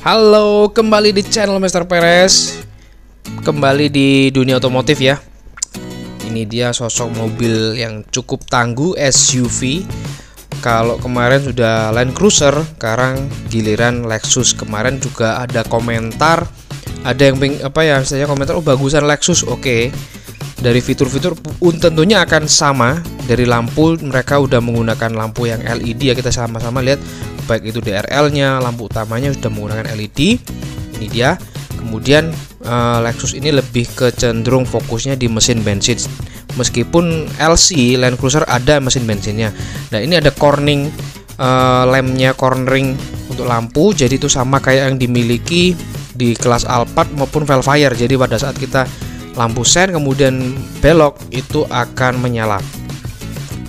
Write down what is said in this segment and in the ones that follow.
Halo, kembali di channel Mr. Perez. Kembali di dunia otomotif ya. Ini dia sosok mobil yang cukup tangguh, SUV. Kalau kemarin sudah Land Cruiser, sekarang giliran Lexus. Kemarin juga ada komentar, ada yang saya komentar, oh bagusan Lexus. Oke. Dari fitur-fitur tentunya akan sama. Dari lampu mereka udah menggunakan lampu yang LED ya, kita sama-sama lihat. Baik itu DRL-nya, lampu utamanya sudah menggunakan LED. Ini dia. Kemudian Lexus ini lebih ke cenderung fokusnya di mesin bensin. Meskipun LC Land Cruiser ada mesin bensinnya. Nah, ini ada cornering untuk lampu. Jadi itu sama kayak yang dimiliki di kelas Alphard maupun Velfire. Jadi pada saat kita lampu sen kemudian belok itu akan menyala.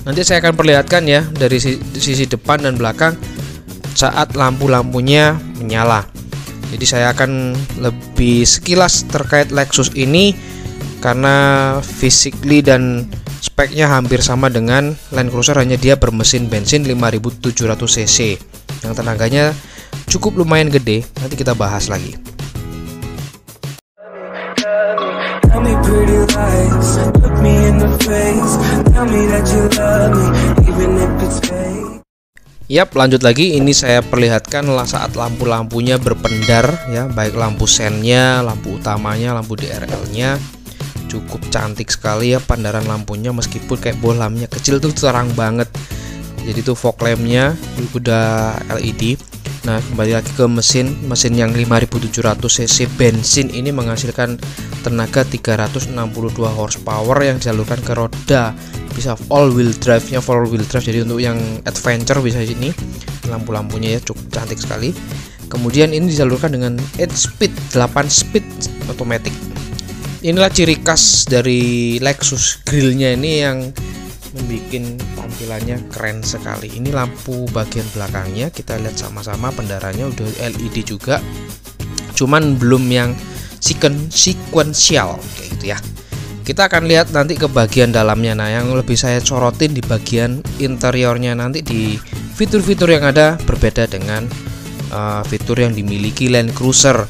Nanti saya akan perlihatkan ya dari sisi depan dan belakang saat lampu-lampunya menyala. Jadi saya akan lebih sekilas terkait Lexus ini karena physically dan speknya hampir sama dengan Land Cruiser, hanya dia bermesin bensin 5700 cc yang tenaganya cukup lumayan gede. Nanti kita bahas lagi. Yap, lanjut lagi. Ini saya perlihatkan saat lampu-lampunya berpendar ya, baik lampu sennya, lampu utamanya, lampu DRL-nya. Cukup cantik sekali ya pandaran lampunya, meskipun kayak bohlamnya kecil tuh terang banget. Jadi tuh fog lamp-nya udah LED. Nah, kembali lagi ke mesin yang 5700 cc bensin ini menghasilkan tenaga 362 horsepower yang disalurkan ke roda. Bisa all wheel drive-nya, 4 wheel drive. Jadi untuk yang adventure bisa di sini. Lampu-lampunya ya cukup cantik sekali. Kemudian ini disalurkan dengan 8 speed automatic. Inilah ciri khas dari Lexus, grillnya ini yang membuat tampilannya keren sekali. Ini lampu bagian belakangnya, kita lihat sama-sama, pendarannya udah LED juga, cuman belum yang sequential kayak gitu ya. Kita akan lihat nanti ke bagian dalamnya. Nah, yang lebih saya sorotin di bagian interiornya, nanti di fitur-fitur yang ada berbeda dengan fitur yang dimiliki Land Cruiser.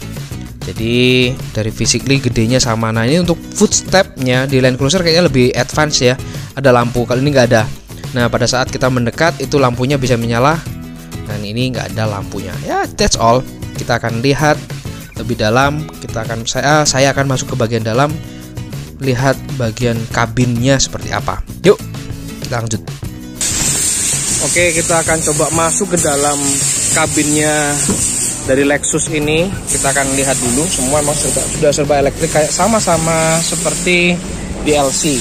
Jadi dari physically gedenya sama. Nah, ini untuk footstepnya di Land Cruiser kayaknya lebih advance ya. Ada lampu, kali ini nggak ada. Nah, pada saat kita mendekat itu lampunya bisa menyala. Dan ini nggak ada lampunya. Ya, that's all. Kita akan lihat lebih dalam. Saya akan masuk ke bagian dalam, lihat bagian kabinnya seperti apa. Yuk, kita lanjut. Oke, kita akan coba masuk ke dalam kabinnya dari Lexus ini. Kita akan lihat dulu. Semua memang sudah serba elektrik, kayak sama-sama seperti di LC.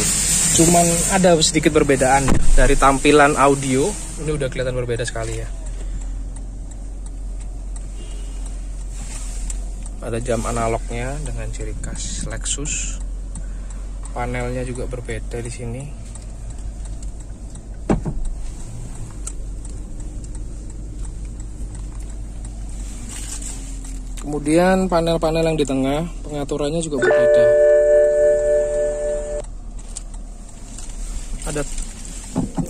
Cuman ada sedikit perbedaan dari tampilan audio. Ini udah kelihatan berbeda sekali ya. Ada jam analognya dengan ciri khas Lexus. Panelnya juga berbeda di sini. Kemudian panel-panel yang di tengah pengaturannya juga berbeda. Ada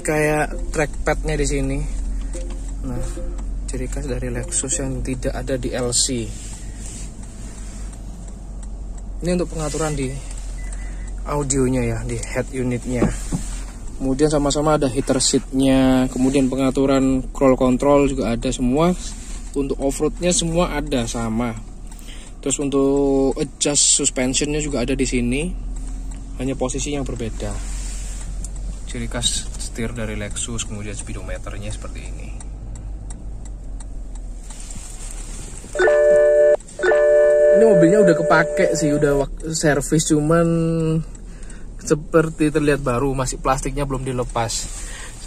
kayak trackpadnya di sini. Nah, ciri khas dari Lexus yang tidak ada di LC. Ini untuk pengaturan di audionya ya, di head unitnya. Kemudian sama-sama ada heater seatnya. Kemudian pengaturan cruise control juga ada semua. Untuk off-roadnya semua ada sama. Terus untuk adjust suspensionnya juga ada di sini. Hanya posisi yang berbeda. Ciri khas setir dari Lexus. Kemudian speedometernya seperti ini. Ini mobilnya udah kepake sih, udah servis, cuman seperti terlihat baru, masih plastiknya belum dilepas.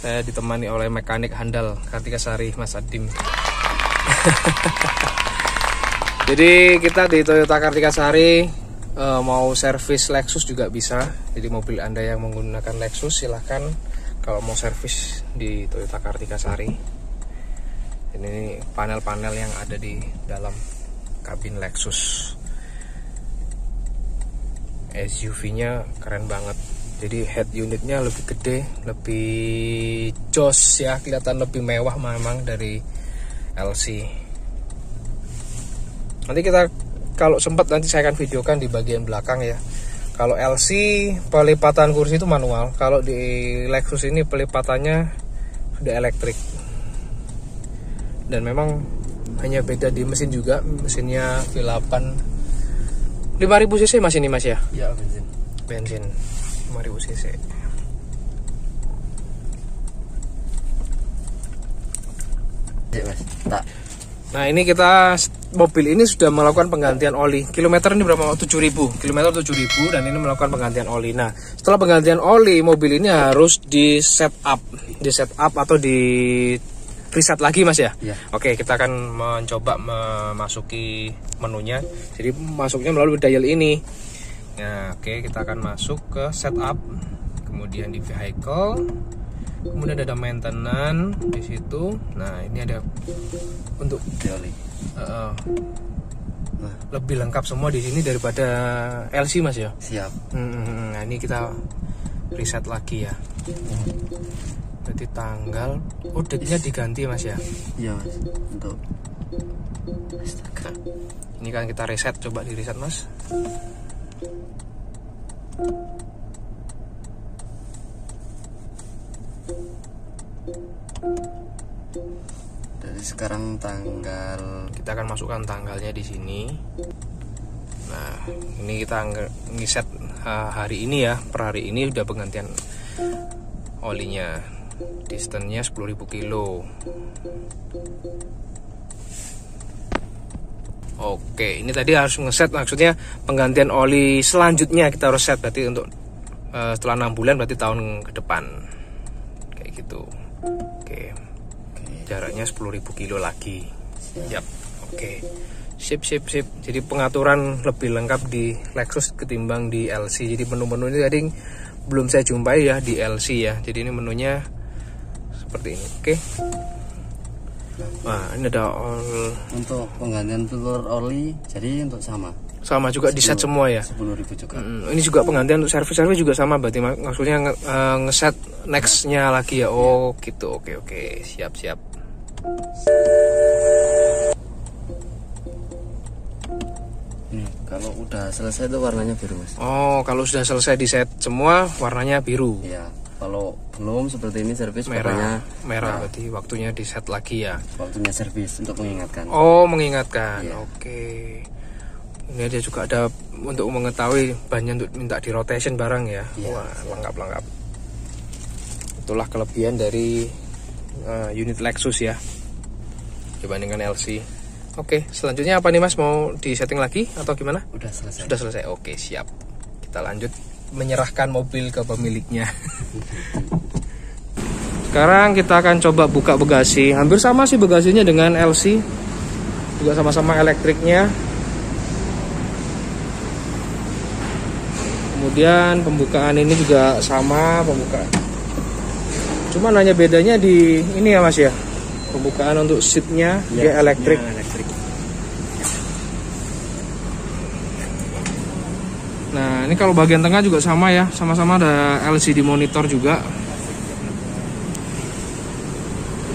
Saya ditemani oleh mekanik handal Kartika Sari, Mas Adim. Jadi kita di Toyota Kartika Sari mau servis Lexus juga bisa. Jadi mobil Anda yang menggunakan Lexus silahkan kalau mau servis di Toyota Kartika Sari. Ini panel-panel yang ada di dalam kabin Lexus. SUV-nya keren banget. Jadi head unitnya lebih gede, lebih jos ya, kelihatan lebih mewah memang dari LC. Nanti kita kalau sempat nanti saya akan videokan di bagian belakang ya. Kalau LC pelipatan kursi itu manual, kalau di Lexus ini pelipatannya sudah elektrik. Dan memang hanya beda di mesin juga, mesinnya V8 5000 cc mas ini mas ya? Iya, Bensin 5000 cc. Ya, mas. Tak. Nah ini kita, mobil ini sudah melakukan penggantian oli. Kilometer ini berapa? 7000 kilometer 7000, dan ini melakukan penggantian oli. Nah setelah penggantian oli, mobil ini harus di setup atau di reset lagi mas ya? Ya. Oke, kita akan mencoba memasuki menunya. Jadi masuknya melalui dial ini. Nah oke, kita akan masuk ke setup, kemudian di vehicle, kemudian ada maintenance di situ. Nah ini ada untuk Oli. Lebih lengkap semua di sini daripada LC mas ya. Siap. Nah ini kita reset lagi ya. Berarti tanggal, date-nya diganti mas ya. Iya mas. Untuk Nah, ini kan kita reset, coba di reset mas. dari sekarang tanggal, Kita akan masukkan tanggalnya di sini. Nah ini kita ngeset hari ini ya, per hari ini udah penggantian olinya. Distance-nya 10.000 kilo. Oke, ini tadi harus ngeset, maksudnya penggantian oli selanjutnya kita harus set, berarti untuk setelah 6 bulan berarti tahun ke depan. Kayak gitu. Oke. Jaraknya 10.000 kilo lagi. Yap. Oke. Sip. Jadi pengaturan lebih lengkap di Lexus ketimbang di LC. Jadi menu-menu ini tadi belum saya jumpai ya di LC ya. Jadi ini menunya seperti ini. Oke. Nah, ini ada untuk penggantian filter oli, jadi untuk sama juga di set semua ya. 10.000 juga. Ini juga penggantian untuk servis juga sama, berarti maksudnya ngeset nextnya lagi ya. Oh gitu. Oke. Siap. Nih, kalau udah selesai itu warnanya biru mas. Oh, kalau sudah selesai di set semua warnanya biru. Iya. Kalau belum seperti ini servis Merah, warnanya berarti waktunya di set lagi ya. waktunya servis untuk mengingatkan. Oh, mengingatkan. Iya. Oke. Ini dia juga ada untuk mengetahui banyak untuk minta di rotation barang ya. Iya. Wah, lengkap. Itulah kelebihan dari unit Lexus ya dibandingkan LC. Oke, selanjutnya apa nih mas? Mau di setting lagi atau gimana? Udah selesai. Sudah selesai. Oke, siap. Kita lanjut menyerahkan mobil ke pemiliknya. Sekarang kita akan coba buka bagasi. Hampir sama sih bagasinya dengan LC, juga sama-sama elektriknya. Kemudian pembukaan ini juga sama pembukaan. Cuman hanya bedanya di ini ya mas ya. Pembukaan untuk seatnya dia elektrik. Nah ini kalau bagian tengah juga sama ya, sama-sama ada LCD monitor juga.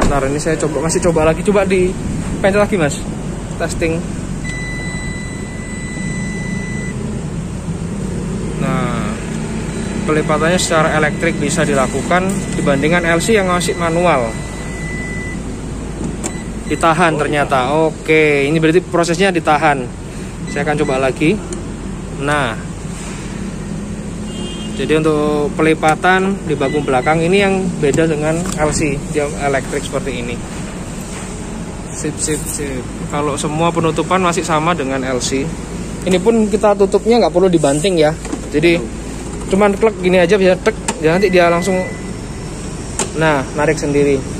Bentar, ini saya masih coba lagi, coba di pencet lagi mas, testing. Nah pelipatannya secara elektrik bisa dilakukan dibandingkan LC yang masih manual. Ditahan ternyata. Oke, ini berarti prosesnya ditahan. Saya akan coba lagi. Nah, jadi untuk pelipatan di bagian belakang ini yang beda dengan LC, dia elektrik seperti ini. Sip. Kalau semua penutupan masih sama dengan LC. Ini pun kita tutupnya nggak perlu dibanting ya. Jadi cuman klik gini aja bisa tek, ya nanti dia langsung narik sendiri.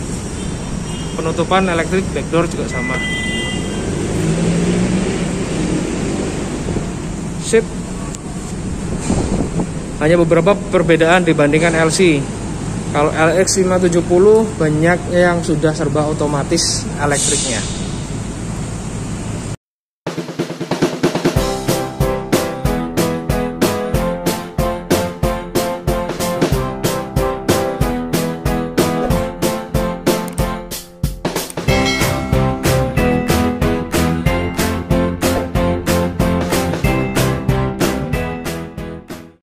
Penutupan elektrik backdoor juga sama. Sip. Hanya beberapa perbedaan dibandingkan LC. Kalau LX 570 banyak yang sudah serba otomatis elektriknya.